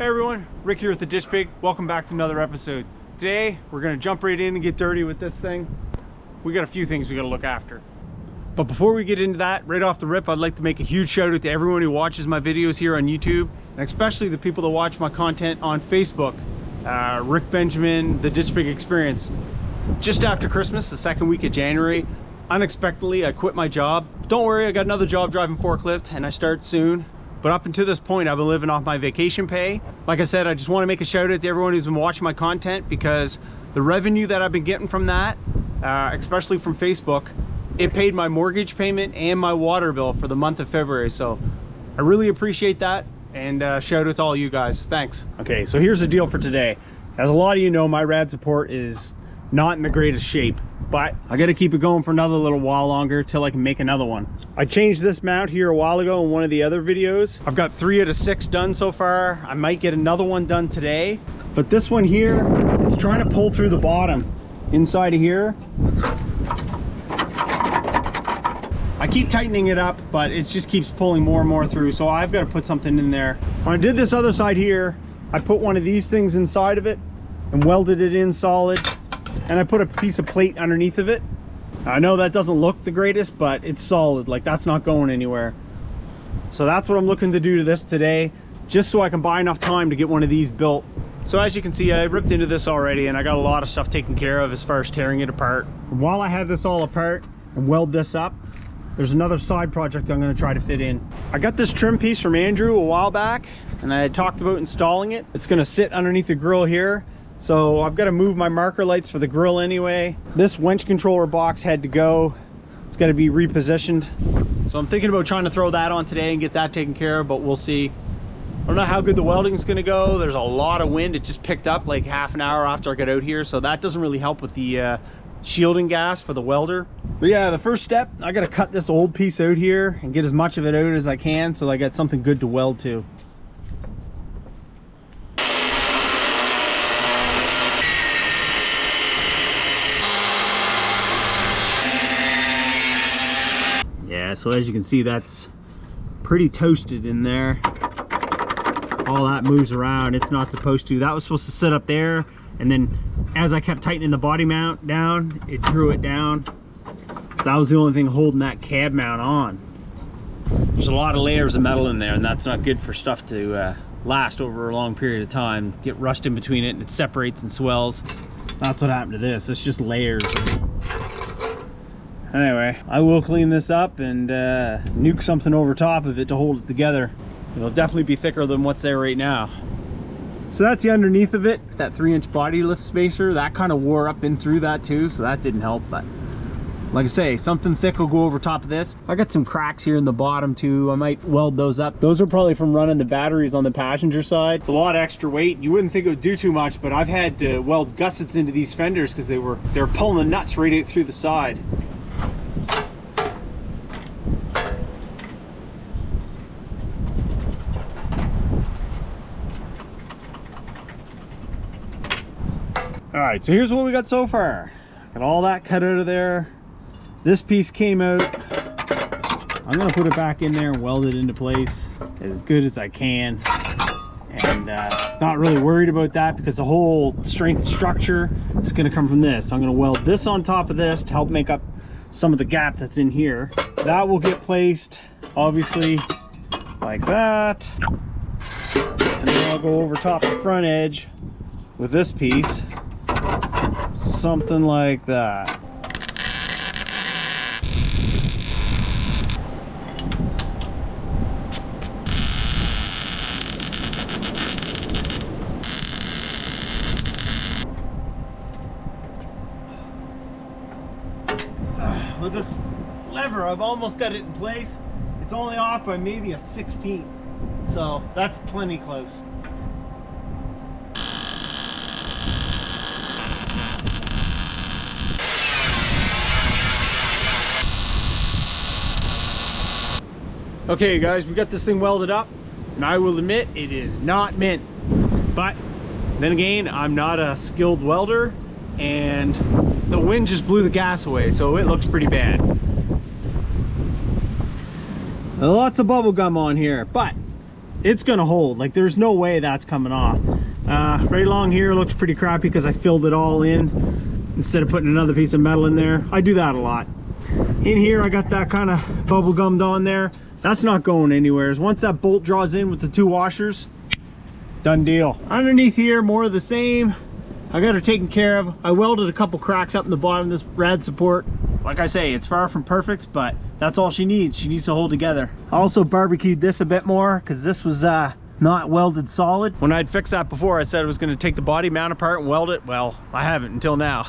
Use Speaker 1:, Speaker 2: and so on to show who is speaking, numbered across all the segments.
Speaker 1: everyone, Rick here with the Ditch Pig. Welcome back to another episode. Today we're gonna jump right in and get dirty with this thing. We got a few things we gotta look after. But before we get into that, right off the rip, I'd like to make a huge shout out to everyone who watches my videos here on YouTube, and especially the people that watch my content on Facebook. Rick Benjamin, the Ditch Pig Experience. Just after Christmas, the second week of January, unexpectedly I quit my job. Don't worry, I got another job driving forklift and I start soon. But up until this point, I've been living off my vacation pay. Like I said, I just want to make a shout out to everyone who's been watching my content, because the revenue that I've been getting from that, especially from Facebook, it paid my mortgage payment and my water bill for the month of February. So I really appreciate that, and shout out to all you guys. Thanks. Okay, so here's the deal for today. As a lot of you know, my rad support is not in the greatest shape, but I got to keep it going for another little while longer till I can make another one. I changed this mount here a while ago in one of the other videos. I've got 3 out of 6 done so far. I might get another one done today, but this one here, it's trying to pull through the bottom inside of here. I keep tightening it up, but it just keeps pulling more and more through, so I've got to put something in there. When I did this other side here, I put one of these things inside of it and welded it in solid, and I put a piece of plate underneath of it. I know that doesn't look the greatest, but it's solid. Like, that's not going anywhere. So that's what I'm looking to do to this today, just so I can buy enough time to get one of these built. So as you can see, I ripped into this already, and I got a lot of stuff taken care of as far as tearing it apart. And while I have this all apart and weld this up, there's another side project I'm going to try to fit in. I got this trim piece from Andrew a while back, and I had talked about installing it. It's going to sit underneath the grill here. So I've got to move my marker lights for the grill anyway. This winch controller box had to go. It's got to be repositioned. So I'm thinking about trying to throw that on today and get that taken care of, but we'll see. I don't know how good the welding is going to go. There's a lot of wind. It just picked up like half an hour after I got out here, so that doesn't really help with the shielding gas for the welder. But yeah, the first step, I got to cut this old piece out here and get as much of it out as I can, so I got something good to weld to. Yeah, so as you can see, that's pretty toasted in there. All that moves around. It's not supposed to. That was supposed to sit up there, and then as I kept tightening the body mount down, it drew it down. So that was the only thing holding that cab mount on. There's a lot of layers of metal in there, and that's not good for stuff to last over a long period of time. Get rust in between it and it separates and swells. That's what happened to this. It's just layers. Anyway, I will clean this up and nuke something over top of it to hold it together. It'll definitely be thicker than what's there right now. So that's the underneath of it. That 3-inch body lift spacer, that kind of wore up in through that too, so that didn't help. But like I say, something thick will go over top of this. I got some cracks here in the bottom too. I might weld those up. Those are probably from running the batteries on the passenger side. It's a lot of extra weight. You wouldn't think it would do too much, but I've had to weld gussets into these fenders because they were pulling the nuts right out through the side. All right, so here's what we got so far. Got all that cut out of there. This piece came out. I'm gonna put it back in there and weld it into place as good as I can. And not really worried about that, because the whole strength structure is gonna come from this. I'm gonna weld this on top of this to help make up some of the gap that's in here. That will get placed, obviously, like that. And then I'll go over top the front edge with this piece. Something like that. With this lever, I've almost got it in place. It's only off by maybe a 16th, so that's plenty close. Okay guys, we got this thing welded up, and I will admit it is not mint. But then again, I'm not a skilled welder, and the wind just blew the gas away, so it looks pretty bad. Lots of bubble gum on here, but it's gonna hold. Like, there's no way that's coming off. Right along here looks pretty crappy because I filled it all in instead of putting another piece of metal in there. I do that a lot. In here I got that kind of bubble gummed on there. That's not going anywhere. Once that bolt draws in with the 2 washers, done deal. Underneath here, more of the same. I got her taken care of. I welded a couple cracks up in the bottom of this rad support. Like I say, it's far from perfect, but that's all she needs. She needs to hold together. I also barbecued this a bit more because this was not welded solid. When I'd fixed that before, I said I was going to take the body mount apart and weld it. Well, I haven't until now.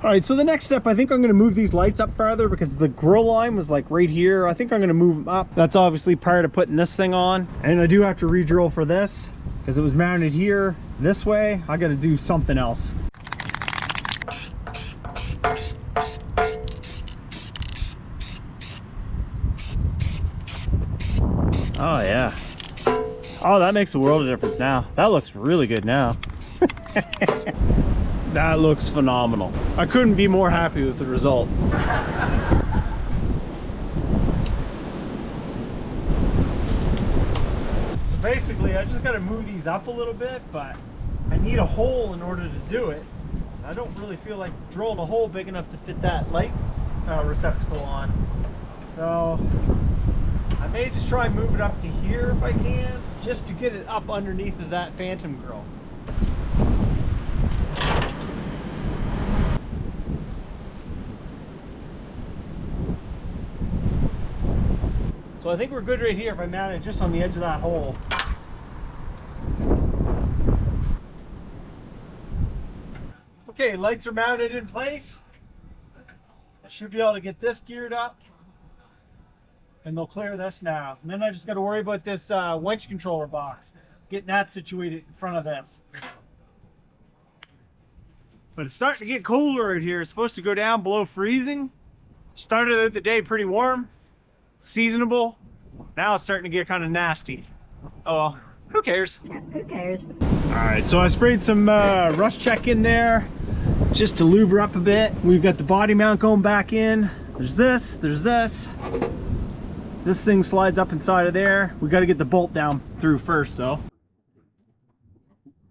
Speaker 1: All right, so the next step, I think I'm going to move these lights up farther because the grill line was like right here. I think I'm going to move them up. That's obviously part of putting this thing on. And I do have to re-drill for this because it was mounted here this way. I got to do something else. Oh yeah. Oh, that makes a world of difference now. That looks really good now. That looks phenomenal. I couldn't be more happy with the result. So basically, I just got to move these up a little bit, but I need a hole in order to do it. I don't really feel like drilling a hole big enough to fit that light receptacle on. So I may just try and move it up to here if I can, just to get it up underneath of that phantom grill. So I think we're good right here if I mount it just on the edge of that hole. Okay, lights are mounted in place. I should be able to get this geared up. And they'll clear this now. And then I just got to worry about this winch controller box. Getting that situated in front of this. But it's starting to get colder right here. It's supposed to go down below freezing. Started out the day pretty warm. Seasonable. Now it's starting to get kind of nasty. Oh well, who cares?
Speaker 2: Yeah, who cares?
Speaker 1: Alright, so I sprayed some rust check in there just to lube her up a bit. We've got the body mount going back in. There's this, there's this. This thing slides up inside of there. We got to get the bolt down through first, though.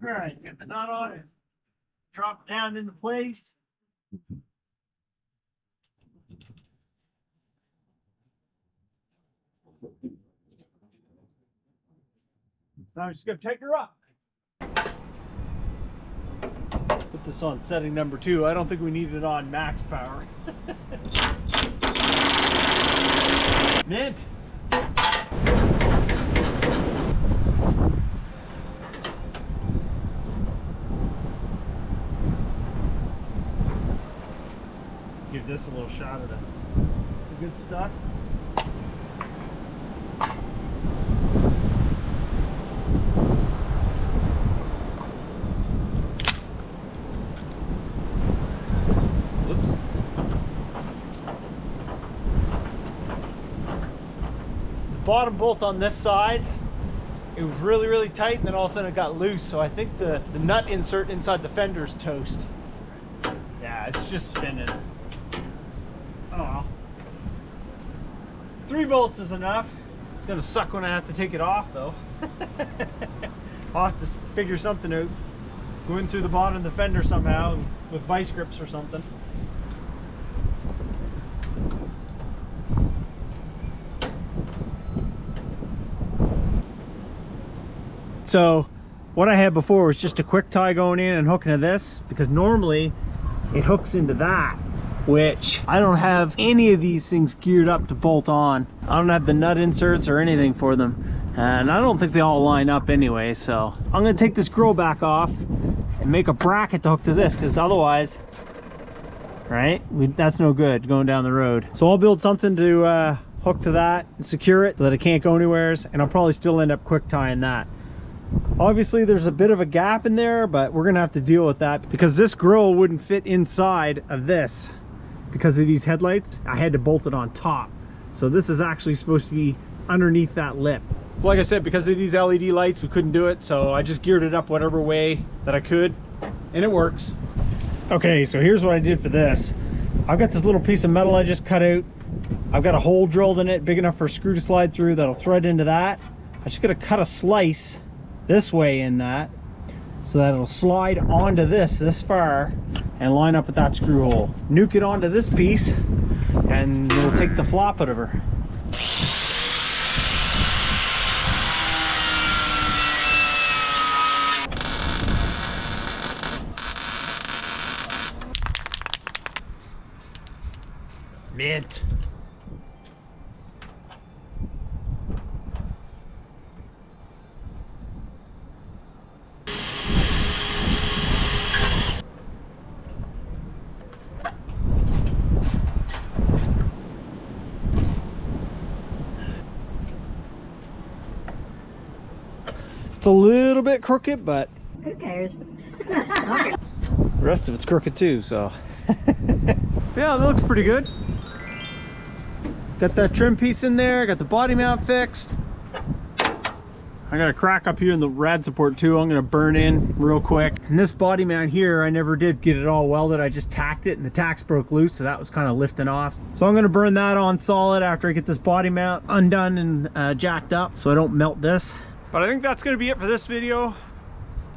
Speaker 1: Alright, get the nut on it. Drop it down into place. Now I'm just going to take her up. Put this on setting number 2. I don't think we need it on max power. Mint. Give this a little shot of the good stuff. Bottom bolt on this side, it was really tight, and then all of a sudden it got loose, so I think the nut insert inside the fender is toast. Yeah, it's just spinning. Oh well. 3 bolts is enough. It's gonna suck when I have to take it off though. I'll have to figure something out. Go in through the bottom of the fender somehow with vice grips or something. So what I had before was just a quick tie going in and hooking to this, because normally it hooks into that, which I don't have any of these things geared up to bolt on. I don't have the nut inserts or anything for them, and I don't think they all line up anyway. So I'm gonna take this grill back off and make a bracket to hook to this, because otherwise, right, that's no good going down the road. So I'll build something to hook to that and secure it so that it can't go anywhere, and I'll probably still end up quick tying that. Obviously there's a bit of a gap in there, but we're gonna have to deal with that because this grill wouldn't fit inside of this because of these headlights. I had to bolt it on top, so this is actually supposed to be underneath that lip. Like I said, because of these LED lights we couldn't do it, so I just geared it up whatever way that I could, and it works. Okay, so here's what I did for this. I've got this little piece of metal I just cut out. I've got a hole drilled in it big enough for a screw to slide through that'll thread into that. I just gotta cut a slice this way in that, so that it'll slide onto this far and line up with that screw hole. Nuke it onto this piece and it'll take the flop out of her. Mint. It's a little bit crooked, but
Speaker 2: who cares?
Speaker 1: the rest of it's crooked too, so. Yeah, that looks pretty good. Got that trim piece in there, got the body mount fixed. I got a crack up here in the rad support too. I'm gonna burn in real quick. And this body mount here, I never did get it all welded. I just tacked it and the tacks broke loose, so that was kind of lifting off. So I'm gonna burn that on solid after I get this body mount undone and jacked up so I don't melt this. But I think that's gonna be it for this video.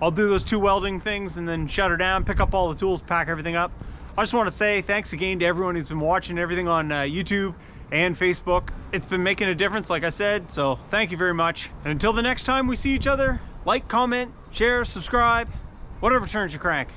Speaker 1: I'll do those 2 welding things and then shut her down, pick up all the tools, pack everything up. I just want to say thanks again to everyone who's been watching everything on YouTube and Facebook. It's been making a difference, like I said, so thank you very much. And until the next time we see each other, like, comment, share, subscribe, whatever turns your crank.